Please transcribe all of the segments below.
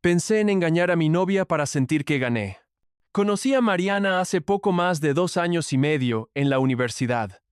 Pensé en engañar a mi novia para sentir que gané. Conocí a Mariana hace poco más de 2 años y medio en la universidad.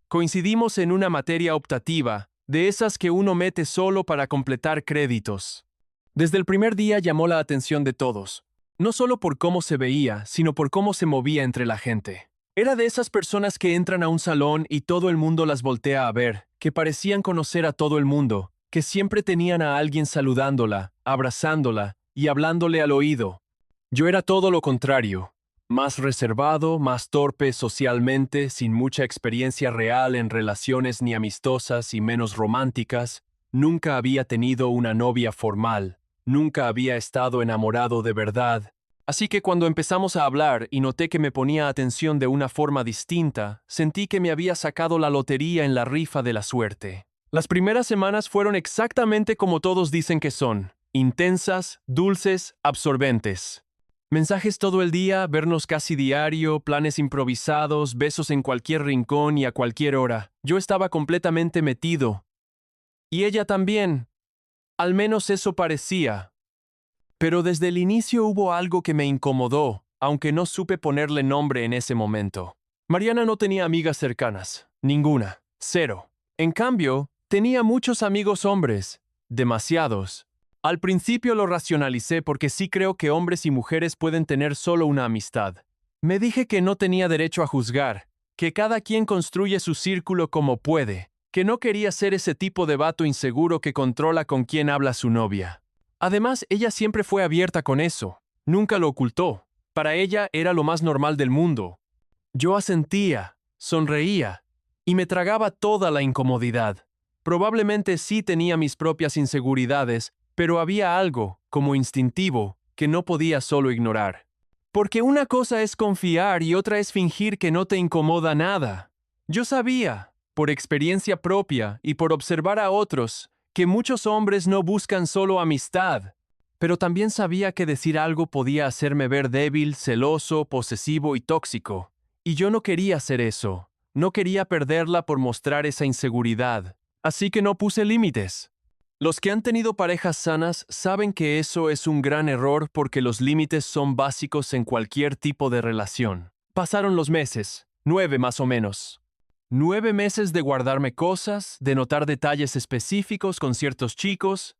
Coincidimos en una materia optativa, de esas que uno mete solo para completar créditos. Desde el primer día llamó la atención de todos, no solo por cómo se veía, sino por cómo se movía entre la gente. Era de esas personas que entran a un salón y todo el mundo las voltea a ver, que parecían conocer a todo el mundo, que siempre tenían a alguien saludándola, abrazándola y hablándole al oído. Yo era todo lo contrario, más reservado, más torpe socialmente, sin mucha experiencia real en relaciones ni amistosas y menos románticas. Nunca había tenido una novia formal, nunca había estado enamorado de verdad. Así que cuando empezamos a hablar y noté que me ponía atención de una forma distinta, sentí que me había sacado la lotería en la rifa de la suerte. Las primeras semanas fueron exactamente como todos dicen que son, intensas, dulces, absorbentes. Mensajes todo el día, vernos casi diario, planes improvisados, besos en cualquier rincón y a cualquier hora. Yo estaba completamente metido. Y ella también. Al menos eso parecía. Pero desde el inicio hubo algo que me incomodó, aunque no supe ponerle nombre en ese momento. Mariana no tenía amigas cercanas. Ninguna. Cero. En cambio, tenía muchos amigos hombres. Demasiados. Al principio lo racionalicé porque sí creo que hombres y mujeres pueden tener solo una amistad. Me dije que no tenía derecho a juzgar, que cada quien construye su círculo como puede, que no quería ser ese tipo de vato inseguro que controla con quién habla su novia. Además, ella siempre fue abierta con eso, nunca lo ocultó. Para ella era lo más normal del mundo. Yo asentía, sonreía, y me tragaba toda la incomodidad. Probablemente sí tenía mis propias inseguridades, pero había algo, como instintivo, que no podía solo ignorar. Porque una cosa es confiar y otra es fingir que no te incomoda nada. Yo sabía, por experiencia propia y por observar a otros, que muchos hombres no buscan solo amistad. Pero también sabía que decir algo podía hacerme ver débil, celoso, posesivo y tóxico. Y yo no quería hacer eso. No quería perderla por mostrar esa inseguridad. Así que no puse límites. Los que han tenido parejas sanas saben que eso es un gran error porque los límites son básicos en cualquier tipo de relación. Pasaron los meses, 9 más o menos. 9 meses de guardarme cosas, de notar detalles específicos con ciertos chicos,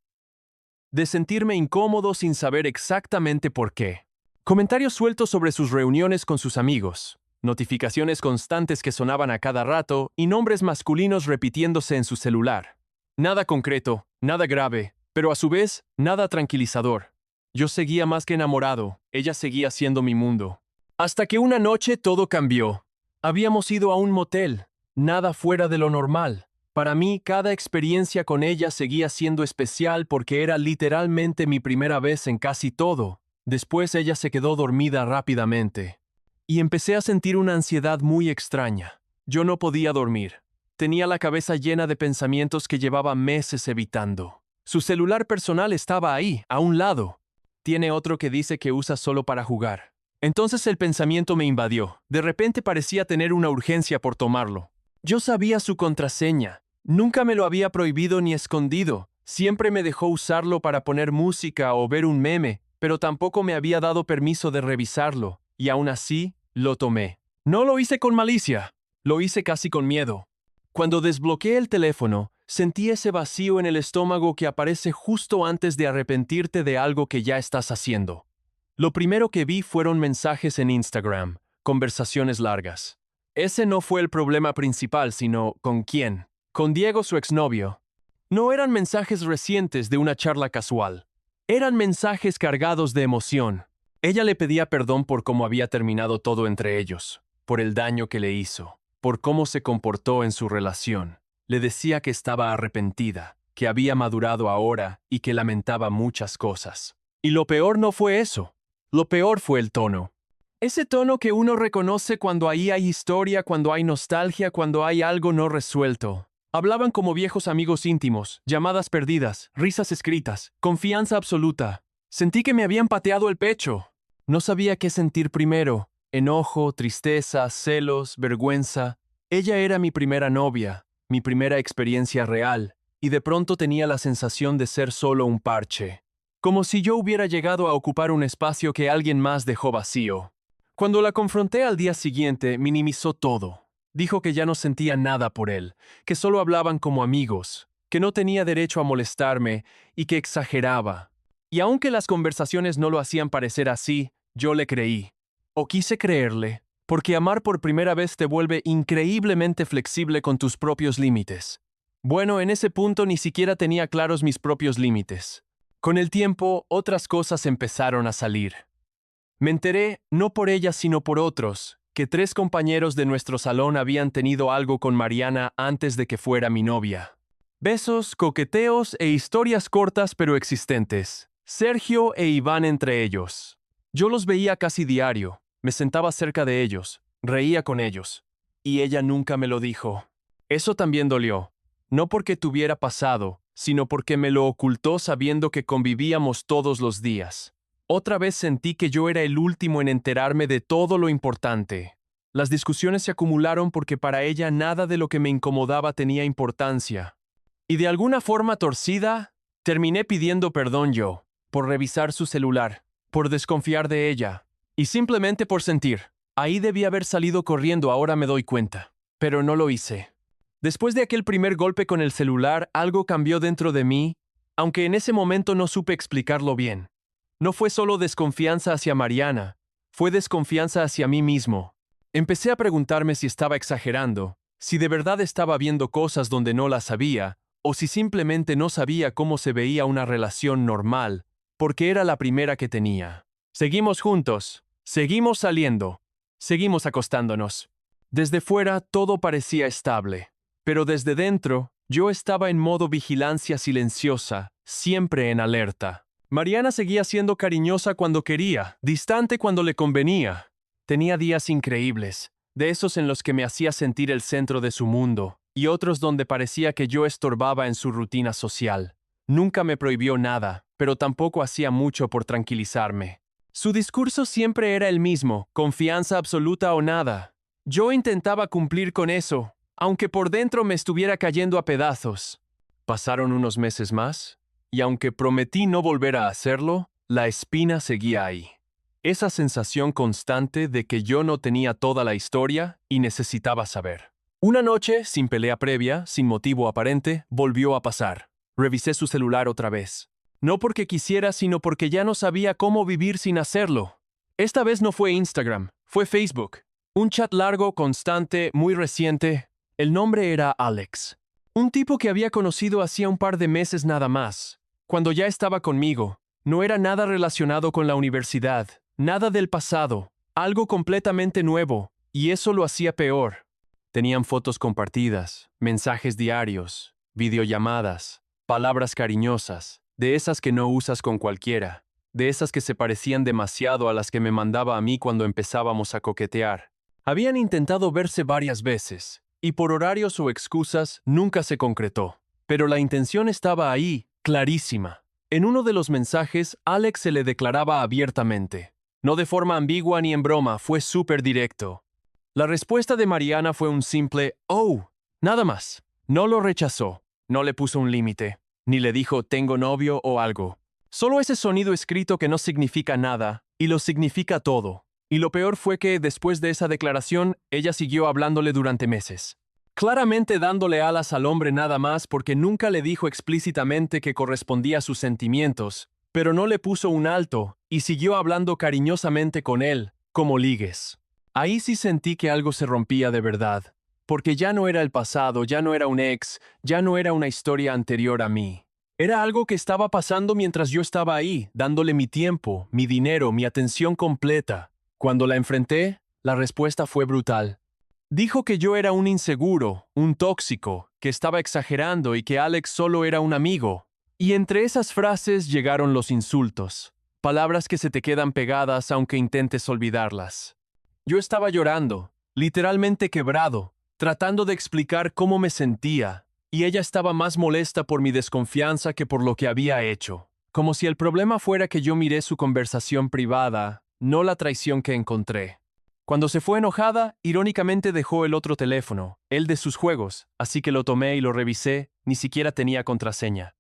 de sentirme incómodo sin saber exactamente por qué. Comentarios sueltos sobre sus reuniones con sus amigos, notificaciones constantes que sonaban a cada rato y nombres masculinos repitiéndose en su celular. Nada concreto, nada grave, pero a su vez, nada tranquilizador. Yo seguía más que enamorado, ella seguía siendo mi mundo. Hasta que una noche todo cambió. Habíamos ido a un motel, nada fuera de lo normal. Para mí, cada experiencia con ella seguía siendo especial porque era literalmente mi primera vez en casi todo. Después ella se quedó dormida rápidamente. Y empecé a sentir una ansiedad muy extraña. Yo no podía dormir. Tenía la cabeza llena de pensamientos que llevaba meses evitando. Su celular personal estaba ahí, a un lado. Tiene otro que dice que usa solo para jugar. Entonces el pensamiento me invadió. De repente parecía tener una urgencia por tomarlo. Yo sabía su contraseña. Nunca me lo había prohibido ni escondido. Siempre me dejó usarlo para poner música o ver un meme, pero tampoco me había dado permiso de revisarlo. Y aún así, lo tomé. No lo hice con malicia. Lo hice casi con miedo. Cuando desbloqueé el teléfono, sentí ese vacío en el estómago que aparece justo antes de arrepentirte de algo que ya estás haciendo. Lo primero que vi fueron mensajes en Instagram, conversaciones largas. Ese no fue el problema principal, sino ¿con quién? Con Diego, su exnovio. No eran mensajes recientes de una charla casual. Eran mensajes cargados de emoción. Ella le pedía perdón por cómo había terminado todo entre ellos, por el daño que le hizo, por cómo se comportó en su relación. Le decía que estaba arrepentida, que había madurado ahora y que lamentaba muchas cosas. Y lo peor no fue eso. Lo peor fue el tono. Ese tono que uno reconoce cuando ahí hay historia, cuando hay nostalgia, cuando hay algo no resuelto. Hablaban como viejos amigos íntimos, llamadas perdidas, risas escritas, confianza absoluta. Sentí que me habían pateado el pecho. No sabía qué sentir primero. Enojo, tristeza, celos, vergüenza. Ella era mi primera novia, mi primera experiencia real, y de pronto tenía la sensación de ser solo un parche. como si yo hubiera llegado a ocupar un espacio que alguien más dejó vacío. Cuando la confronté al día siguiente, minimizó todo. Dijo que ya no sentía nada por él, que solo hablaban como amigos, que no tenía derecho a molestarme y que exageraba. Y aunque las conversaciones no lo hacían parecer así, yo le creí. O quise creerle, porque amar por primera vez te vuelve increíblemente flexible con tus propios límites. Bueno, en ese punto ni siquiera tenía claros mis propios límites. Con el tiempo, otras cosas empezaron a salir. Me enteré, no por ella sino por otros, que 3 compañeros de nuestro salón habían tenido algo con Mariana antes de que fuera mi novia. Besos, coqueteos e historias cortas pero existentes. Sergio e Iván entre ellos. Yo los veía casi diario, me sentaba cerca de ellos, reía con ellos. Y ella nunca me lo dijo. Eso también dolió. No porque tuviera pasado, sino porque me lo ocultó sabiendo que convivíamos todos los días. Otra vez sentí que yo era el último en enterarme de todo lo importante. Las discusiones se acumularon porque para ella nada de lo que me incomodaba tenía importancia. Y de alguna forma torcida, terminé pidiendo perdón yo, por revisar su celular, por desconfiar de ella, y simplemente por sentir. Ahí debí haber salido corriendo, ahora me doy cuenta. Pero no lo hice. Después de aquel primer golpe con el celular, algo cambió dentro de mí, aunque en ese momento no supe explicarlo bien. No fue solo desconfianza hacia Mariana, fue desconfianza hacia mí mismo. Empecé a preguntarme si estaba exagerando, si de verdad estaba viendo cosas donde no las sabía, o si simplemente no sabía cómo se veía una relación normal, porque era la primera que tenía. Seguimos juntos, seguimos saliendo, seguimos acostándonos. Desde fuera todo parecía estable, pero desde dentro yo estaba en modo vigilancia silenciosa, siempre en alerta. Mariana seguía siendo cariñosa cuando quería, distante cuando le convenía. Tenía días increíbles, de esos en los que me hacía sentir el centro de su mundo, y otros donde parecía que yo estorbaba en su rutina social. Nunca me prohibió nada, pero tampoco hacía mucho por tranquilizarme. Su discurso siempre era el mismo, confianza absoluta o nada. Yo intentaba cumplir con eso, aunque por dentro me estuviera cayendo a pedazos. Pasaron unos meses más, y aunque prometí no volver a hacerlo, la espina seguía ahí. Esa sensación constante de que yo no tenía toda la historia y necesitaba saber. Una noche, sin pelea previa, sin motivo aparente, volvió a pasar. Revisé su celular otra vez. No porque quisiera, sino porque ya no sabía cómo vivir sin hacerlo. Esta vez no fue Instagram, fue Facebook. Un chat largo, constante, muy reciente. El nombre era Alex. Un tipo que había conocido hacía un par de meses nada más. Cuando ya estaba conmigo, no era nada relacionado con la universidad, nada del pasado, algo completamente nuevo, y eso lo hacía peor. Tenían fotos compartidas, mensajes diarios, videollamadas, palabras cariñosas, de esas que no usas con cualquiera, de esas que se parecían demasiado a las que me mandaba a mí cuando empezábamos a coquetear. Habían intentado verse varias veces, y por horarios o excusas nunca se concretó. Pero la intención estaba ahí, clarísima. En uno de los mensajes, Alex se le declaraba abiertamente. No de forma ambigua ni en broma, fue súper directo. La respuesta de Mariana fue un simple «Oh», nada más. No lo rechazó, no le puso un límite, ni le dijo «tengo novio» o algo. Solo ese sonido escrito que no significa nada, y lo significa todo. Y lo peor fue que, después de esa declaración, ella siguió hablándole durante meses. Claramente dándole alas al hombre nada más porque nunca le dijo explícitamente que correspondía a sus sentimientos, pero no le puso un alto y siguió hablando cariñosamente con él, como ligues. Ahí sí sentí que algo se rompía de verdad, porque ya no era el pasado, ya no era un ex, ya no era una historia anterior a mí. Era algo que estaba pasando mientras yo estaba ahí, dándole mi tiempo, mi dinero, mi atención completa. Cuando la enfrenté, la respuesta fue brutal. Dijo que yo era un inseguro, un tóxico, que estaba exagerando y que Alex solo era un amigo. Y entre esas frases llegaron los insultos, palabras que se te quedan pegadas aunque intentes olvidarlas. Yo estaba llorando, literalmente quebrado, tratando de explicar cómo me sentía, y ella estaba más molesta por mi desconfianza que por lo que había hecho. Como si el problema fuera que yo miré su conversación privada, no la traición que encontré. Cuando se fue enojada, irónicamente dejó el otro teléfono, el de sus juegos, así que lo tomé y lo revisé, ni siquiera tenía contraseña.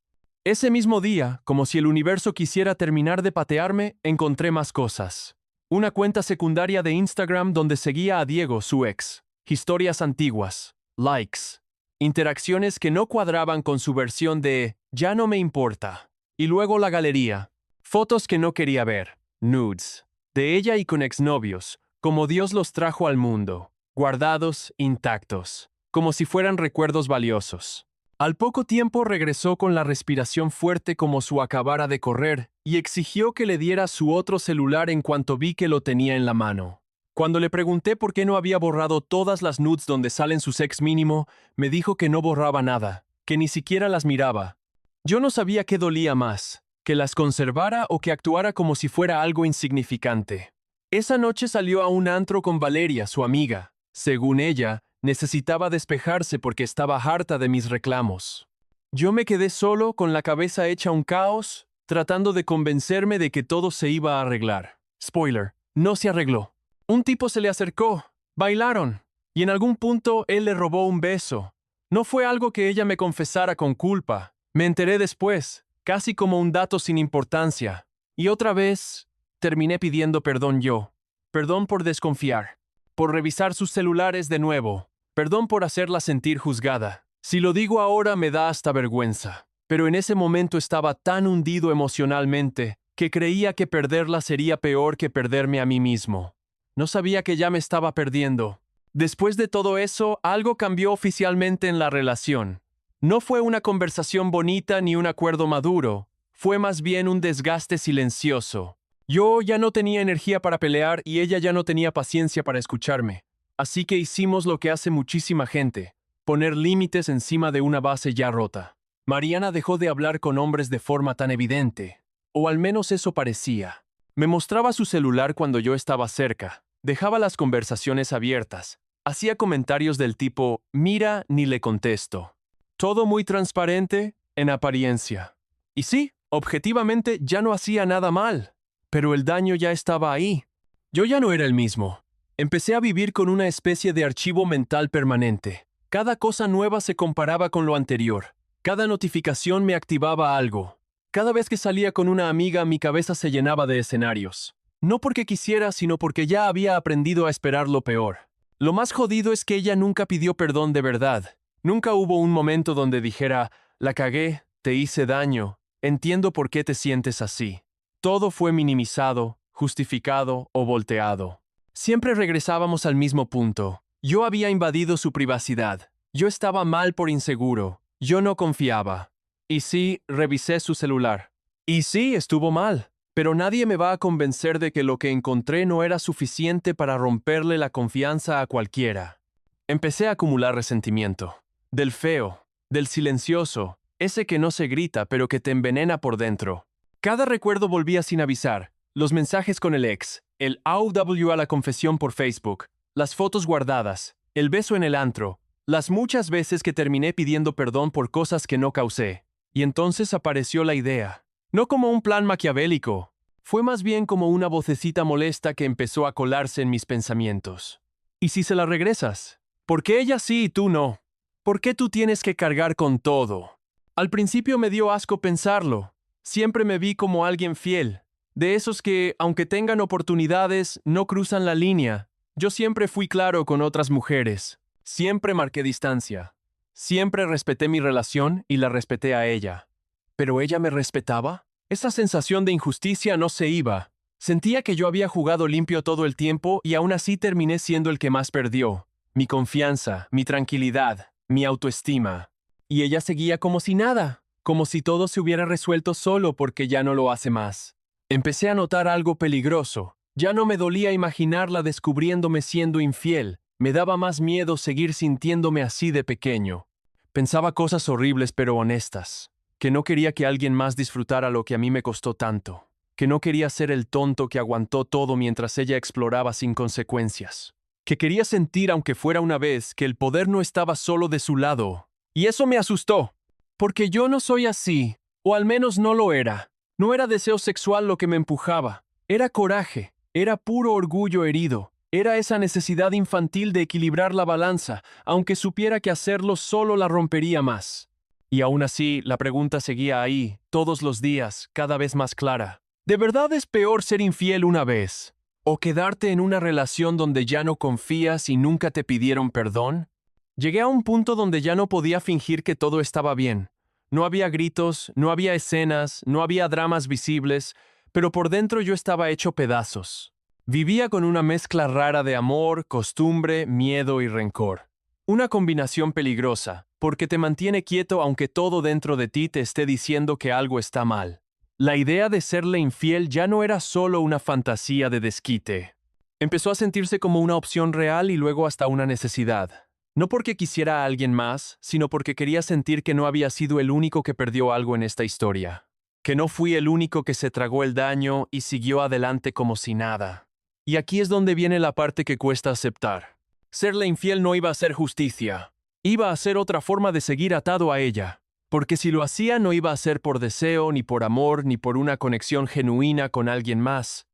Ese mismo día, como si el universo quisiera terminar de patearme, encontré más cosas. Una cuenta secundaria de Instagram donde seguía a Diego, su ex. Historias antiguas. Likes. Interacciones que no cuadraban con su versión de "ya no me importa". Y luego la galería. Fotos que no quería ver. Nudes. De ella y con exnovios, como Dios los trajo al mundo. Guardados, intactos. Como si fueran recuerdos valiosos. Al poco tiempo regresó con la respiración fuerte como si acabara de correr y exigió que le diera su otro celular en cuanto vi que lo tenía en la mano. Cuando le pregunté por qué no había borrado todas las nudes donde salen sus ex mínimo, me dijo que no borraba nada, que ni siquiera las miraba. Yo no sabía qué dolía más, que las conservara o que actuara como si fuera algo insignificante. Esa noche salió a un antro con Valeria, su amiga. Según ella, necesitaba despejarse porque estaba harta de mis reclamos. Yo me quedé solo, con la cabeza hecha un caos, tratando de convencerme de que todo se iba a arreglar. Spoiler, no se arregló. Un tipo se le acercó, bailaron, y en algún punto él le robó un beso. No fue algo que ella me confesara con culpa. Me enteré después, casi como un dato sin importancia. Y otra vez, terminé pidiendo perdón yo. Perdón por desconfiar. Por revisar sus celulares de nuevo. Perdón por hacerla sentir juzgada. Si lo digo ahora me da hasta vergüenza. Pero en ese momento estaba tan hundido emocionalmente que creía que perderla sería peor que perderme a mí mismo. No sabía que ya me estaba perdiendo. Después de todo eso, algo cambió oficialmente en la relación. No fue una conversación bonita ni un acuerdo maduro. Fue más bien un desgaste silencioso. Yo ya no tenía energía para pelear y ella ya no tenía paciencia para escucharme. Así que hicimos lo que hace muchísima gente, poner límites encima de una base ya rota. Mariana dejó de hablar con hombres de forma tan evidente, o al menos eso parecía. Me mostraba su celular cuando yo estaba cerca, dejaba las conversaciones abiertas, hacía comentarios del tipo, mira, ni le contesto. Todo muy transparente, en apariencia. Y sí, objetivamente ya no hacía nada mal. Pero el daño ya estaba ahí. Yo ya no era el mismo. Empecé a vivir con una especie de archivo mental permanente. Cada cosa nueva se comparaba con lo anterior. Cada notificación me activaba algo. Cada vez que salía con una amiga, mi cabeza se llenaba de escenarios. No porque quisiera, sino porque ya había aprendido a esperar lo peor. Lo más jodido es que ella nunca pidió perdón de verdad. Nunca hubo un momento donde dijera, la cagué, te hice daño, entiendo por qué te sientes así. Todo fue minimizado, justificado o volteado. Siempre regresábamos al mismo punto. Yo había invadido su privacidad. Yo estaba mal por inseguro. Yo no confiaba. Y sí, revisé su celular. Y sí, estuvo mal. Pero nadie me va a convencer de que lo que encontré no era suficiente para romperle la confianza a cualquiera. Empecé a acumular resentimiento. Del feo, del silencioso, ese que no se grita pero que te envenena por dentro. Cada recuerdo volvía sin avisar, los mensajes con el ex, el AW a la confesión por Facebook, las fotos guardadas, el beso en el antro, las muchas veces que terminé pidiendo perdón por cosas que no causé. Y entonces apareció la idea. No como un plan maquiavélico, fue más bien como una vocecita molesta que empezó a colarse en mis pensamientos. ¿Y si se la regresas? ¿Por qué ella sí y tú no? ¿Por qué tú tienes que cargar con todo? Al principio me dio asco pensarlo. Siempre me vi como alguien fiel, de esos que, aunque tengan oportunidades, no cruzan la línea. Yo siempre fui claro con otras mujeres. Siempre marqué distancia. Siempre respeté mi relación y la respeté a ella. ¿Pero ella me respetaba? Esa sensación de injusticia no se iba. Sentía que yo había jugado limpio todo el tiempo y aún así terminé siendo el que más perdió. Mi confianza, mi tranquilidad, mi autoestima. Y ella seguía como si nada, como si todo se hubiera resuelto solo porque ya no lo hace más. Empecé a notar algo peligroso. Ya no me dolía imaginarla descubriéndome siendo infiel. Me daba más miedo seguir sintiéndome así de pequeño. Pensaba cosas horribles pero honestas. Que no quería que alguien más disfrutara lo que a mí me costó tanto. Que no quería ser el tonto que aguantó todo mientras ella exploraba sin consecuencias. Que quería sentir, aunque fuera una vez, que el poder no estaba solo de su lado. Y eso me asustó. Porque yo no soy así, o al menos no lo era. No era deseo sexual lo que me empujaba. Era coraje, era puro orgullo herido. Era esa necesidad infantil de equilibrar la balanza, aunque supiera que hacerlo solo la rompería más. Y aún así, la pregunta seguía ahí, todos los días, cada vez más clara. ¿De verdad es peor ser infiel una vez? ¿O quedarte en una relación donde ya no confías y nunca te pidieron perdón? Llegué a un punto donde ya no podía fingir que todo estaba bien. No había gritos, no había escenas, no había dramas visibles, pero por dentro yo estaba hecho pedazos. Vivía con una mezcla rara de amor, costumbre, miedo y rencor. Una combinación peligrosa, porque te mantiene quieto aunque todo dentro de ti te esté diciendo que algo está mal. La idea de serle infiel ya no era solo una fantasía de desquite. Empezó a sentirse como una opción real y luego hasta una necesidad. No porque quisiera a alguien más, sino porque quería sentir que no había sido el único que perdió algo en esta historia. Que no fui el único que se tragó el daño y siguió adelante como si nada. Y aquí es donde viene la parte que cuesta aceptar. Serle infiel no iba a ser justicia. Iba a ser otra forma de seguir atado a ella. Porque si lo hacía no iba a ser por deseo, ni por amor, ni por una conexión genuina con alguien más.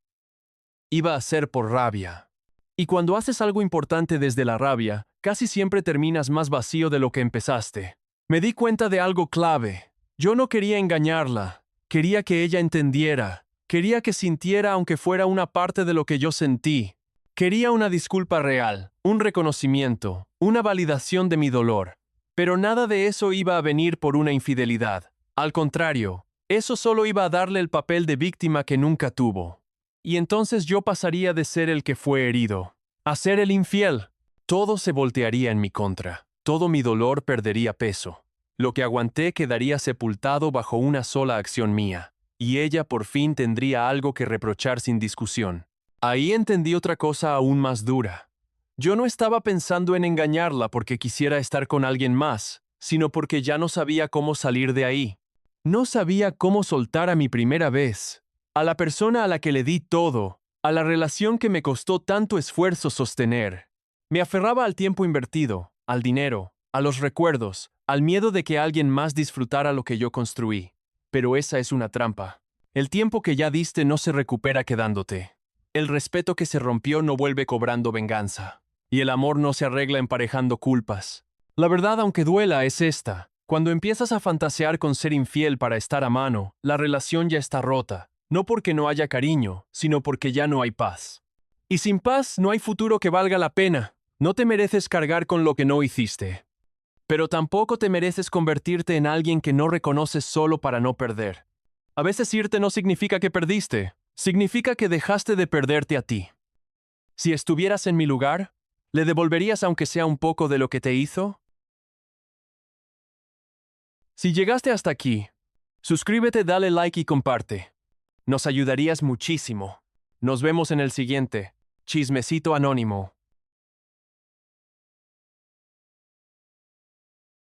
Iba a ser por rabia. Y cuando haces algo importante desde la rabia, casi siempre terminas más vacío de lo que empezaste. Me di cuenta de algo clave. Yo no quería engañarla. Quería que ella entendiera. Quería que sintiera aunque fuera una parte de lo que yo sentí. Quería una disculpa real, un reconocimiento, una validación de mi dolor. Pero nada de eso iba a venir por una infidelidad. Al contrario, eso solo iba a darle el papel de víctima que nunca tuvo. Y entonces yo pasaría de ser el que fue herido a ser el infiel. Todo se voltearía en mi contra. Todo mi dolor perdería peso. Lo que aguanté quedaría sepultado bajo una sola acción mía. Y ella por fin tendría algo que reprochar sin discusión. Ahí entendí otra cosa aún más dura. Yo no estaba pensando en engañarla porque quisiera estar con alguien más, sino porque ya no sabía cómo salir de ahí. No sabía cómo soltar a mi primera vez, a la persona a la que le di todo, a la relación que me costó tanto esfuerzo sostener. Me aferraba al tiempo invertido, al dinero, a los recuerdos, al miedo de que alguien más disfrutara lo que yo construí. Pero esa es una trampa. El tiempo que ya diste no se recupera quedándote. El respeto que se rompió no vuelve cobrando venganza. Y el amor no se arregla emparejando culpas. La verdad, aunque duela, es esta. Cuando empiezas a fantasear con ser infiel para estar a mano, la relación ya está rota. No porque no haya cariño, sino porque ya no hay paz. Y sin paz no hay futuro que valga la pena. No te mereces cargar con lo que no hiciste. Pero tampoco te mereces convertirte en alguien que no reconoces solo para no perder. A veces irte no significa que perdiste. Significa que dejaste de perderte a ti. Si estuvieras en mi lugar, ¿le devolverías aunque sea un poco de lo que te hizo? Si llegaste hasta aquí, suscríbete, dale like y comparte. Nos ayudarías muchísimo. Nos vemos en el siguiente Chismecito Anónimo.